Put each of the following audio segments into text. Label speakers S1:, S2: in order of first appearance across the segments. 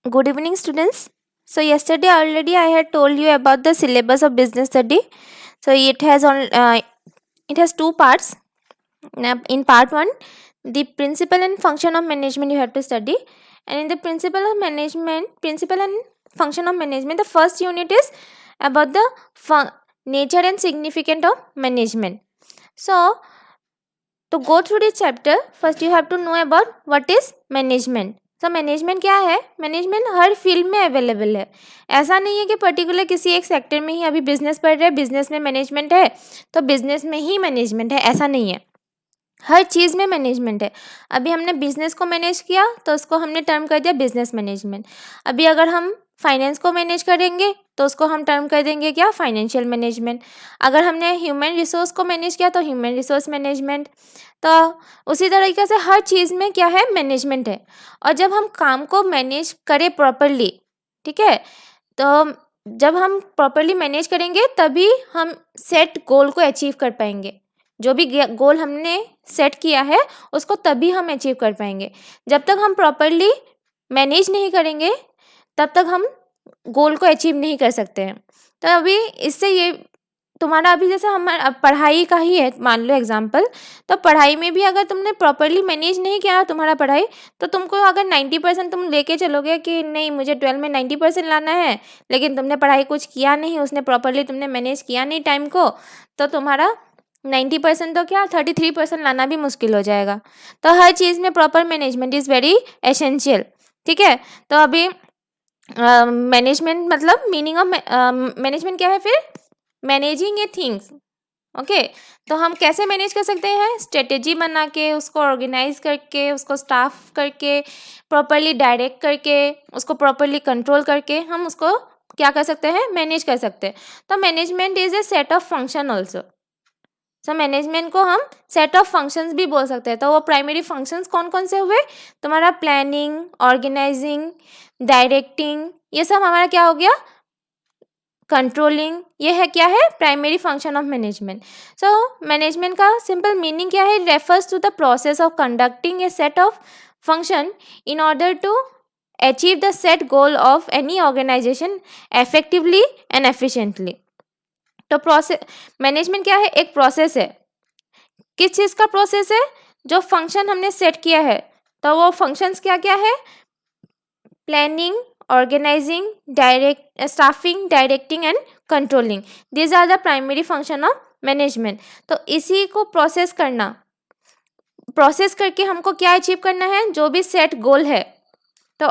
S1: Good evening, students. So yesterday already I had told you about the syllabus of business study. So it has two parts. Now, in part one, the principle and function of management you have to study, and in the principle and function of management, the first unit is about the nature and significance of management. So to go through this chapter, first you have to know about what is management. तो management क्या है? Management हर field में available है। ऐसा नहीं है कि particular किसी एक सेक्टर में ही, अभी बिजनेस पढ़ रहे हैं, बिजनेस में मैनेजमेंट है तो बिजनेस में ही मैनेजमेंट है, ऐसा नहीं है। हर चीज़ में मैनेजमेंट है। अभी हमने बिजनेस को मैनेज किया तो उसको हमने टर्म कर दिया बिजनेस मैनेजमेंट। अभी अगर हम फाइनेंस को मैनेज करेंगे तो उसको हम टर्म कर देंगे क्या? Financial management. अगर हमने ह्यूमन रिसोर्स को मैनेज किया तो ह्यूमन रिसोर्स मैनेजमेंट। तो उसी तरीके से हर चीज़ में क्या है? मैनेजमेंट है। और जब हम काम को मैनेज करें प्रॉपरली, ठीक है, तो जब हम प्रॉपरली मैनेज करेंगे तभी हम सेट गोल को अचीव कर पाएंगे। जो भी गोल हमने सेट किया है उसको तभी हम अचीव कर पाएंगे। जब तक हम प्रॉपरली मैनेज नहीं करेंगे तब तक हम गोल को अचीव नहीं कर सकते हैं। तो अभी इससे ये तुम्हारा अभी जैसे हमारा पढ़ाई का ही है, मान लो एग्जाम्पल, तो पढ़ाई में भी अगर तुमने प्रॉपरली मैनेज नहीं किया तुम्हारा पढ़ाई, तो तुमको अगर 90% तुम लेके चलोगे कि नहीं मुझे 12 में 90% लाना है, लेकिन तुमने पढ़ाई कुछ किया नहीं, उसने प्रॉपरली तुमने मैनेज किया नहीं टाइम को, तो तुम्हारा 90% तो क्या 33% लाना भी मुश्किल हो जाएगा। तो हर चीज़ में proper management is very essential. ठीक है, तो अभी मैनेजमेंट मतलब मीनिंग ऑफ मैनेजमेंट क्या है फिर? मैनेजिंग ए थिंग्स। ओके, तो हम कैसे मैनेज कर सकते हैं? स्ट्रेटेजी बना के, उसको ऑर्गेनाइज करके, उसको स्टाफ करके, प्रॉपरली डायरेक्ट करके, उसको प्रॉपरली कंट्रोल करके हम उसको क्या कर सकते हैं? मैनेज कर सकते हैं। तो management is a set of function also. So management को हम सेट ऑफ फंक्शंस भी बोल सकते हैं। तो वो प्राइमरी फंक्शंस कौन कौन से हुए? तुम्हारा प्लानिंग, ऑर्गेनाइजिंग, डायरेक्टिंग, ये सब हमारा क्या हो गया? कंट्रोलिंग। ये है क्या है? Primary function of management. So management का सिंपल मीनिंग क्या है? It refers to the process of conducting a set of function in order to achieve the set goal of any organization effectively and efficiently। तो process management क्या है? एक process है। किस चीज़ का प्रोसेस है? जो फंक्शन हमने सेट किया है, तो वो फंक्शंस क्या क्या है? Planning, organizing, direct staffing, directing and controlling. These are the primary function of management. तो इसी को प्रोसेस करना, प्रोसेस करके हमको क्या अचीव करना है? जो भी सेट गोल है। तो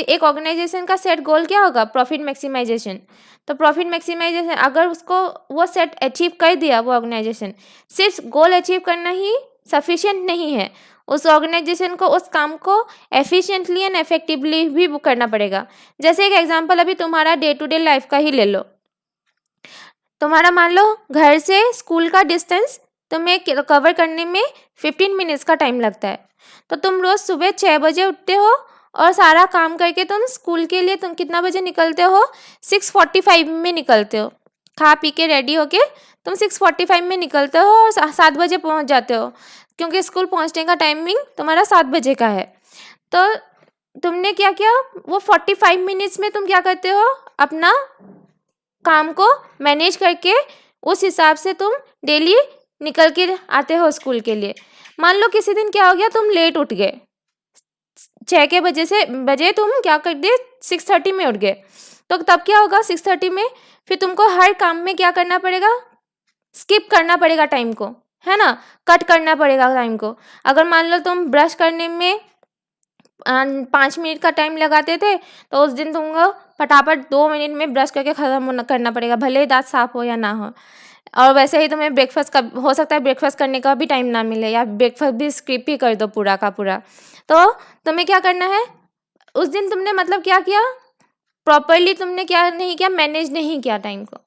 S1: एक ऑर्गेनाइजेशन का सेट गोल क्या होगा? Profit maximization. तो प्रॉफिट मैक्सिमाइजेशन अगर उसको वो सेट अचीव कर दिया वो ऑर्गेनाइजेशन, सिर्फ गोल अचीव करना ही सफिशिएंट नहीं है, उस ऑर्गेनाइजेशन को उस काम को एफिशिएंटली एंड इफेक्टिवली भी वो करना पड़ेगा। जैसे एक एग्जांपल अभी तुम्हारा डे टू डे लाइफ का ही ले लो। तुम्हारा मान लो घर से स्कूल का डिस्टेंस तुम्हें कवर करने में 15 मिनट्स का टाइम लगता है। तो तुम रोज़ सुबह 6 बजे उठते हो और सारा काम करके तुम स्कूल के लिए तुम कितना बजे निकलते हो? 6:45 में निकलते हो। खा पी के रेडी होके तुम 6:45 में निकलते हो और 7 बजे पहुंच जाते हो, क्योंकि स्कूल पहुंचने का टाइमिंग तुम्हारा 7 बजे का है। तो तुमने क्या किया? वो 45 मिनट्स में तुम क्या करते हो? अपना काम को मैनेज करके उस हिसाब से तुम डेली निकल के आते हो स्कूल के लिए। मान लो किसी दिन क्या हो गया, तुम लेट उठ गए, 6 के बजे तुम क्या कर दिए? 6:30 में उठ गए। तो तब क्या होगा? 6:30 में फिर तुमको हर काम में क्या करना पड़ेगा? स्किप करना पड़ेगा टाइम को, है ना? कट करना पड़ेगा टाइम को। अगर मान लो तुम ब्रश करने में 5 मिनट का टाइम लगाते थे, तो उस दिन तुमको फटाफट 2 मिनट में ब्रश करके ख़त्म करना पड़ेगा, भले ही दाँत साफ़ हो या ना हो। और वैसे ही तुम्हें ब्रेकफास्ट का हो सकता है ब्रेकफास्ट करने का भी टाइम ना मिले, या ब्रेकफास्ट भी स्किप ही कर दो पूरा का पूरा। तो तुम्हें क्या करना है? उस दिन तुमने मतलब क्या किया? प्रॉपरली तुमने क्या नहीं किया? मैनेज नहीं किया टाइम को,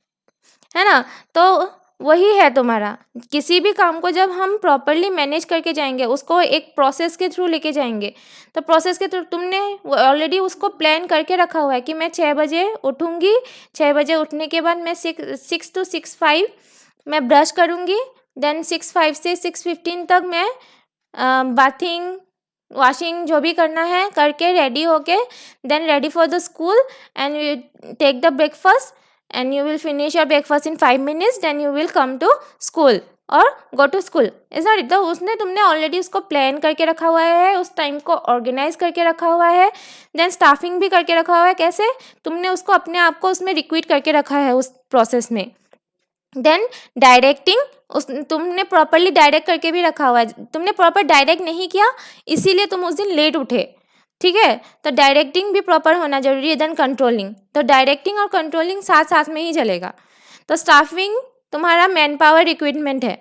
S1: है ना? तो वही है तुम्हारा, किसी भी काम को जब हम प्रॉपरली मैनेज करके जाएंगे, उसको एक प्रोसेस के थ्रू लेके जाएंगे, तो प्रोसेस के थ्रू तुमने ऑलरेडी उसको प्लान करके रखा हुआ है कि मैं 6 बजे उठूँगी, 6 बजे उठने के बाद मैं 6 to 6:05 मैं ब्रश करूँगी, देन 6:05 से 6:15 तक मैं बाथिंग वॉशिंग जो भी करना है करके रेडी होके then ready for the school and you take the breakfast and you will finish your breakfast in 5 minutes then you will come to school और go to school. Is not it, तो उसने तुमने already उसको plan करके रखा हुआ है, उस टाइम को ऑर्गेनाइज करके रखा हुआ है, देन स्टाफिंग भी करके रखा हुआ है। कैसे? तुमने उसको अपने आप को उसमें रिक्रूट करके रखा है उस प्रोसेस में। देन डायरेक्टिंग, उस तुमने प्रॉपरली डायरेक्ट करके भी रखा हुआ है। तुमने प्रॉपर डायरेक्ट नहीं किया इसीलिए तुम उस दिन लेट उठे, ठीक है, तो डायरेक्टिंग भी प्रॉपर होना जरूरी है। देन कंट्रोलिंग, तो डायरेक्टिंग और कंट्रोलिंग साथ साथ में ही चलेगा। तो स्टाफिंग तुम्हारा मैन पावर रिक्रूटमेंट है,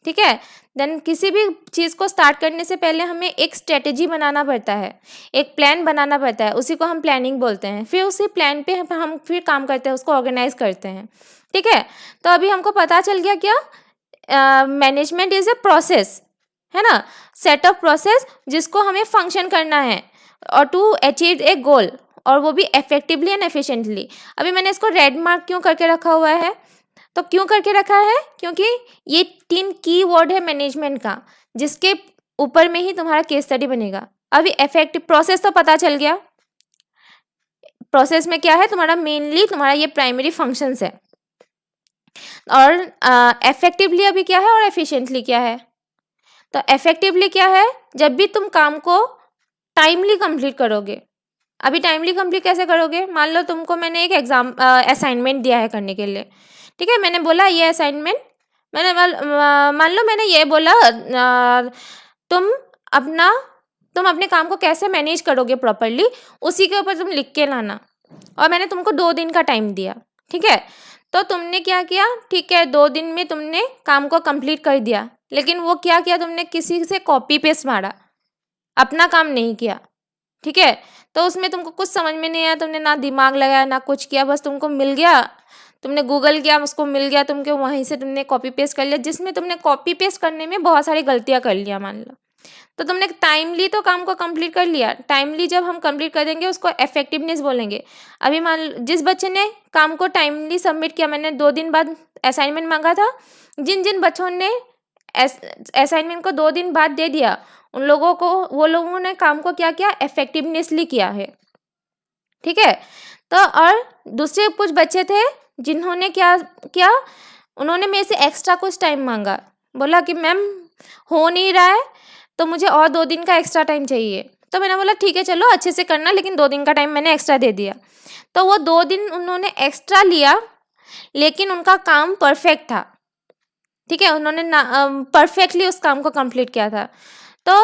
S1: ठीक है। देन किसी भी चीज़ को स्टार्ट करने से पहले हमें एक स्ट्रेटेजी बनाना पड़ता है, एक प्लान बनाना पड़ता है, उसी को हम प्लानिंग बोलते हैं। फिर उसी प्लान पे हम फिर काम करते हैं, उसको ऑर्गेनाइज करते हैं, ठीक है। तो अभी हमको पता चल गया क्या, मैनेजमेंट इज ए प्रोसेस, है ना, सेट ऑफ प्रोसेस जिसको हमें फंक्शन करना है और टू अचीव ए गोल, और वो भी इफेक्टिवली एंड एफिशिएंटली। अभी मैंने इसको रेड मार्क क्यों करके रखा हुआ है, तो क्यों करके रखा है, क्योंकि ये 3 की वर्ड है मैनेजमेंट का, जिसके ऊपर में ही तुम्हारा केस स्टडी बनेगा। अभी इफेक्टिव प्रोसेस तो पता चल गया, प्रोसेस में क्या है तुम्हारा, मेनली तुम्हारा ये प्राइमरी फंक्शंस है, और इफेक्टिवली अभी क्या है और एफिशिएंटली क्या है। तो इफेक्टिवली क्या है, जब भी तुम काम को टाइमली कंप्लीट करोगे। अभी टाइमली कंप्लीट कैसे करोगे, मान लो तुमको मैंने एक असाइनमेंट दिया है करने के लिए, ठीक है। मैंने बोला ये असाइनमेंट, मैंने मान लो मैंने ये बोला तुम अपने काम को कैसे मैनेज करोगे प्रॉपरली, उसी के ऊपर तुम लिख के लाना, और मैंने तुमको 2 दिन का टाइम दिया, ठीक है। तो तुमने क्या किया, ठीक है, 2 दिन में तुमने काम को कंप्लीट कर दिया, लेकिन वो क्या किया, तुमने किसी से कॉपी पेस्ट मारा, अपना काम नहीं किया, ठीक है। तो उसमें तुमको कुछ समझ में नहीं आया, तुमने ना दिमाग लगाया ना कुछ किया, बस तुमको मिल गया, तुमने गूगल किया, उसको मिल गया, तुमको वहीं से तुमने कॉपी पेस्ट कर लिया, जिसमें तुमने कॉपी पेस्ट करने में बहुत सारी गलतियां कर लिया मान लो। तो तुमने टाइमली तो काम को कंप्लीट कर लिया, टाइमली जब हम कंप्लीट कर देंगे उसको इफेक्टिवनेस बोलेंगे। अभी मान लो जिस बच्चे ने काम को टाइमली सबमिट किया, मैंने 2 दिन बाद असाइनमेंट मांगा था, जिन जिन बच्चों ने असाइनमेंट को 2 दिन बाद दे दिया, उन लोगों को, वो लोगों ने काम को क्या किया, इफेक्टिवनेसली किया है, ठीक है। तो और दूसरे कुछ बच्चे थे जिन्होंने क्या किया, उन्होंने मेरे से एक्स्ट्रा कुछ टाइम मांगा, बोला कि मैम हो नहीं रहा है तो मुझे और 2 दिन का एक्स्ट्रा टाइम चाहिए। तो मैंने बोला ठीक है चलो अच्छे से करना, लेकिन 2 दिन का टाइम मैंने एक्स्ट्रा दे दिया। तो वो 2 दिन उन्होंने एक्स्ट्रा लिया, लेकिन उनका काम परफेक्ट था, ठीक है, उन्होंने परफेक्टली उस काम को कंप्लीट किया था। तो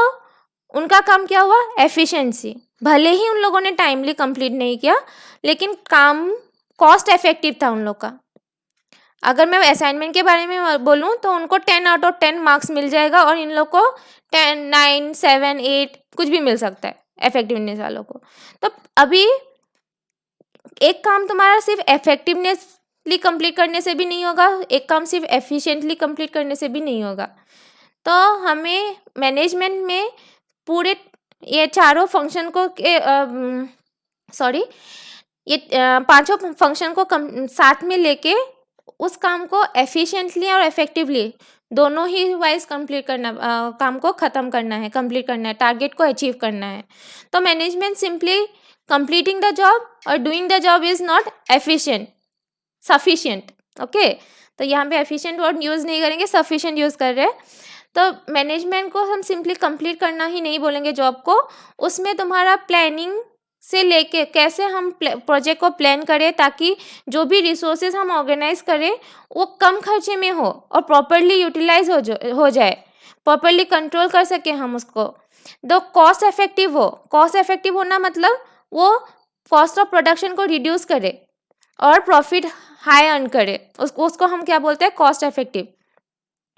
S1: उनका काम क्या हुआ, एफिशिएंसी। भले ही उन लोगों ने टाइमली कंप्लीट नहीं किया, लेकिन काम कॉस्ट इफेक्टिव था उन लोग का। अगर मैं असाइनमेंट के बारे में बोलूँ तो उनको 10 आउट ऑफ 10 मार्क्स मिल जाएगा, और इन लोग को 10, 9, 7, 8 कुछ भी मिल सकता है इफेक्टिवनेस वालों को। तो अभी एक काम तुम्हारा सिर्फ इफेक्टिवनेसली कंप्लीट करने से भी नहीं होगा, एक काम सिर्फ एफिशिएंटली कंप्लीट करने से भी नहीं होगा। तो हमें मैनेजमेंट में पूरे ये चारों फंक्शन को ये 5 फंक्शन को साथ में लेके उस काम को एफिशिएंटली और इफेक्टिवली दोनों ही वाइज कंप्लीट करना, काम को ख़त्म करना है, कंप्लीट करना है, टारगेट को अचीव करना है। तो management simply completing the job और doing the job is not sufficient, okay. तो यहाँ पे एफिशिएंट वर्ड यूज़ नहीं करेंगे, सफिशिएंट यूज़ कर रहे हैं। तो मैनेजमेंट को हम सिंपली कंप्लीट करना ही नहीं बोलेंगे जॉब को, उसमें तुम्हारा प्लानिंग से लेके कैसे हम प्रोजेक्ट को प्लान करें ताकि जो भी रिसोर्सेज हम ऑर्गेनाइज करें वो कम खर्चे में हो और प्रॉपरली यूटिलाइज हो जाए, प्रॉपरली कंट्रोल कर सके हम उसको। दो कॉस्ट इफेक्टिव हो, कॉस्ट इफेक्टिव होना मतलब वो कॉस्ट ऑफ प्रोडक्शन को रिड्यूस करे और प्रॉफिट हाई अर्न करे, उसको हम क्या बोलते हैं, कॉस्ट इफेक्टिव,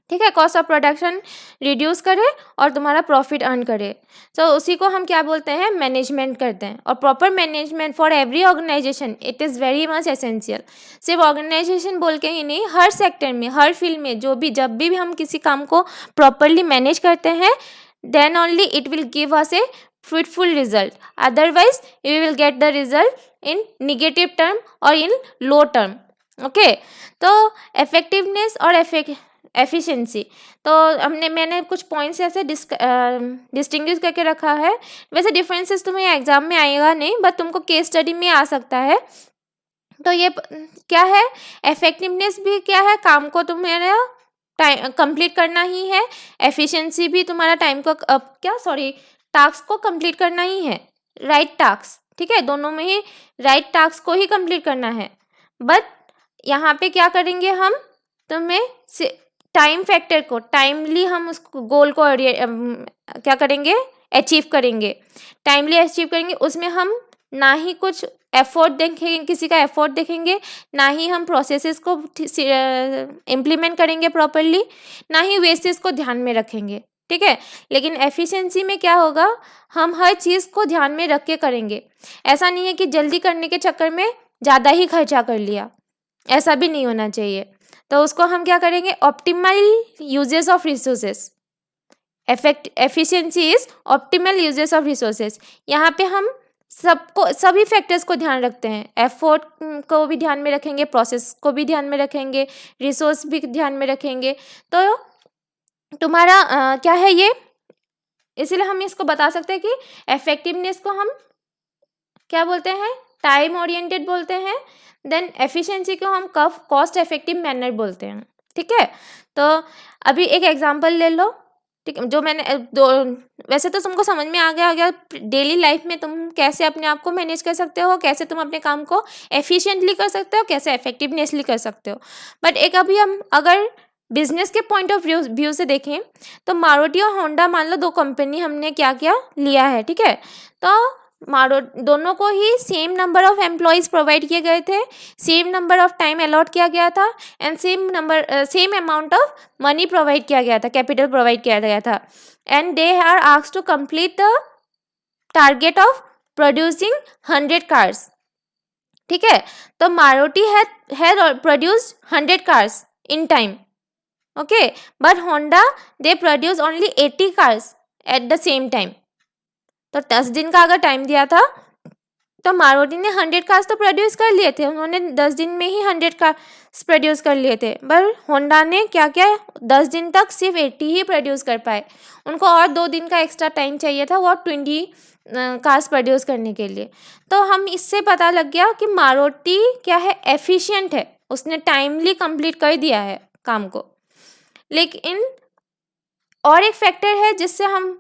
S1: ठीक है। कॉस्ट ऑफ प्रोडक्शन रिड्यूस करे और तुम्हारा प्रॉफिट अर्न करे, तो उसी को हम क्या बोलते हैं, मैनेजमेंट करते हैं। और proper management for every organization it is very much essential. सिर्फ ऑर्गेनाइजेशन बोल के ही नहीं, हर सेक्टर में, हर फील्ड में जब भी हम किसी काम को प्रॉपरली मैनेज करते हैं, then only it will give us a fruitful result, otherwise you will get the result in negative term or in low term, okay। तो effectiveness और एफिशिएंसी। तो मैंने कुछ पॉइंट्स ऐसे डिस्टिंग्विश करके रखा है। वैसे डिफरेंसेस तुम्हें एग्जाम में आएगा नहीं, बट तुमको केस स्टडी में आ सकता है। तो ये क्या है, इफेक्टिवनेस भी क्या है, काम को तुम्हारा टाइम कंप्लीट करना ही है। एफिशिएंसी भी तुम्हारा टाइम को टास्क को कंप्लीट करना ही है, राइट टास्क, ठीक है, दोनों में ही राइट टास्क को ही कंप्लीट करना है। बट यहाँ पे क्या करेंगे हम, तुम्हें टाइम फैक्टर को टाइमली हम उस गोल को क्या करेंगे, अचीव करेंगे, टाइमली अचीव करेंगे। उसमें हम ना ही कुछ एफर्ट देखेंगे, किसी का एफर्ट देखेंगे, ना ही हम प्रोसेसेस को इम्प्लीमेंट करेंगे प्रॉपरली, ना ही वेस्टेज को ध्यान में रखेंगे, ठीक है। लेकिन एफिशिएंसी में क्या होगा, हम हर चीज़ को ध्यान में रख के करेंगे। ऐसा नहीं है कि जल्दी करने के चक्कर में ज़्यादा ही खर्चा कर लिया, ऐसा भी नहीं होना चाहिए। तो उसको हम क्या करेंगे, optimal uses of resources. Efficiency is optimal uses of resources. यहाँ पे हम सभी फैक्टर्स को ध्यान रखते हैं, एफर्ट को भी ध्यान में रखेंगे, प्रोसेस को भी ध्यान में रखेंगे, रिसोर्स भी ध्यान में रखेंगे। तो तुम्हारा क्या है ये, इसीलिए हम इसको बता सकते हैं कि इफेक्टिवनेस को हम क्या बोलते हैं, टाइम ओरिएंटेड बोलते हैं। देन एफिशिएंसी को हम कॉस्ट इफेक्टिव मैनर बोलते हैं, ठीक है। तो अभी एक एग्जांपल ले लो, ठीक है, जो मैंने वैसे तो तुमको समझ में आ गया डेली लाइफ में तुम कैसे अपने आप को मैनेज कर सकते हो, कैसे तुम अपने काम को एफिशिएंटली कर सकते हो, कैसे इफेक्टिवनेसली कर सकते हो। बट एक अभी हम अगर बिजनेस के पॉइंट ऑफ व्यू से देखें तो मारुति और होंडा मान लो, दो कंपनी हमने क्या क्या लिया है, ठीक है। तो दोनों को ही same number of employees provide किए गए थे, same number of time allot किया गया था, and same amount of money provide किया गया था, कैपिटल प्रोवाइड किया गया था। And they are asked to complete the target of producing 100 cars, ठीक है। तो Maruti had produced 100 cars in time, okay, but Honda they produce only 80 cars at the same time. तो 10 दिन का अगर टाइम दिया था तो मारुति ने 100 कार्स तो प्रोड्यूस कर लिए थे, उन्होंने 10 दिन में ही 100 कार्स प्रोड्यूस कर लिए थे। पर होंडा ने क्या क्या 10 दिन तक सिर्फ 80 ही प्रोड्यूस कर पाए, उनको और 2 दिन का एक्स्ट्रा टाइम चाहिए था वो 20 कार्स प्रोड्यूस करने के लिए। तो हम इससे पता लग गया कि मारुति क्या है, एफिशिएंट है, उसने टाइमली कंप्लीट कर दिया है काम को। लेकिन और एक फैक्टर है जिससे हम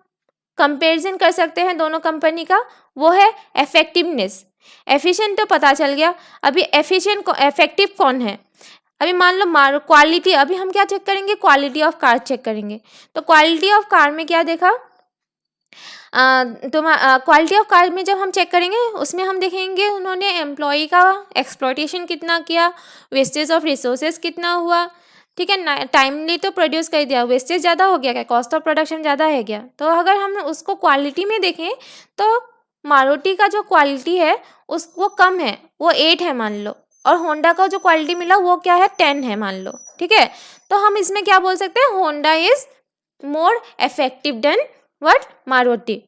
S1: कंपैरिजन कर सकते हैं दोनों कंपनी का, वो है इफेक्टिवनेस। एफिशिएंट तो पता चल गया, अभी इफेक्टिव कौन है। अभी मान लो क्वालिटी, अभी हम क्या चेक करेंगे, क्वालिटी ऑफ कार चेक करेंगे। तो क्वालिटी ऑफ कार में क्या देखा, क्वालिटी ऑफ कार में जब हम चेक करेंगे उसमें हम देखेंगे उन्होंने एम्प्लॉय का एक्सप्लॉयटेशन कितना किया, वेस्टेज ऑफ रिसोर्सेज कितना हुआ, ठीक है, टाइमली तो प्रोड्यूस कर दिया, वेस्टेज ज़्यादा हो गया क्या, कॉस्ट ऑफ प्रोडक्शन ज़्यादा है क्या। तो अगर हम उसको क्वालिटी में देखें तो मारुति का जो क्वालिटी है वो कम है, वो 8 है मान लो, और होंडा का जो क्वालिटी मिला वो क्या है, 10 है मान लो, ठीक है। तो हम इसमें क्या बोल सकते हैं, Honda is more effective than what, Maruti.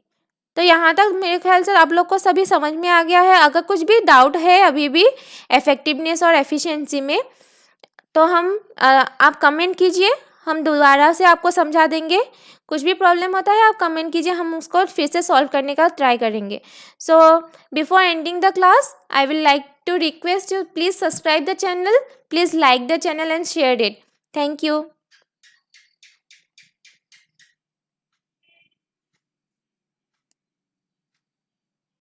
S1: तो यहाँ तक मेरे ख्याल से आप लोग को सभी समझ में आ गया है। अगर कुछ भी डाउट है अभी भी इफेक्टिवनेस और एफिशिएंसी में, तो आप कमेंट कीजिए, हम दोबारा से आपको समझा देंगे। कुछ भी प्रॉब्लम होता है आप कमेंट कीजिए, हम उसको फिर से सॉल्व करने का ट्राई करेंगे। So before ending the class I will like to request you, please subscribe the channel, please like the channel and share it. Thank you.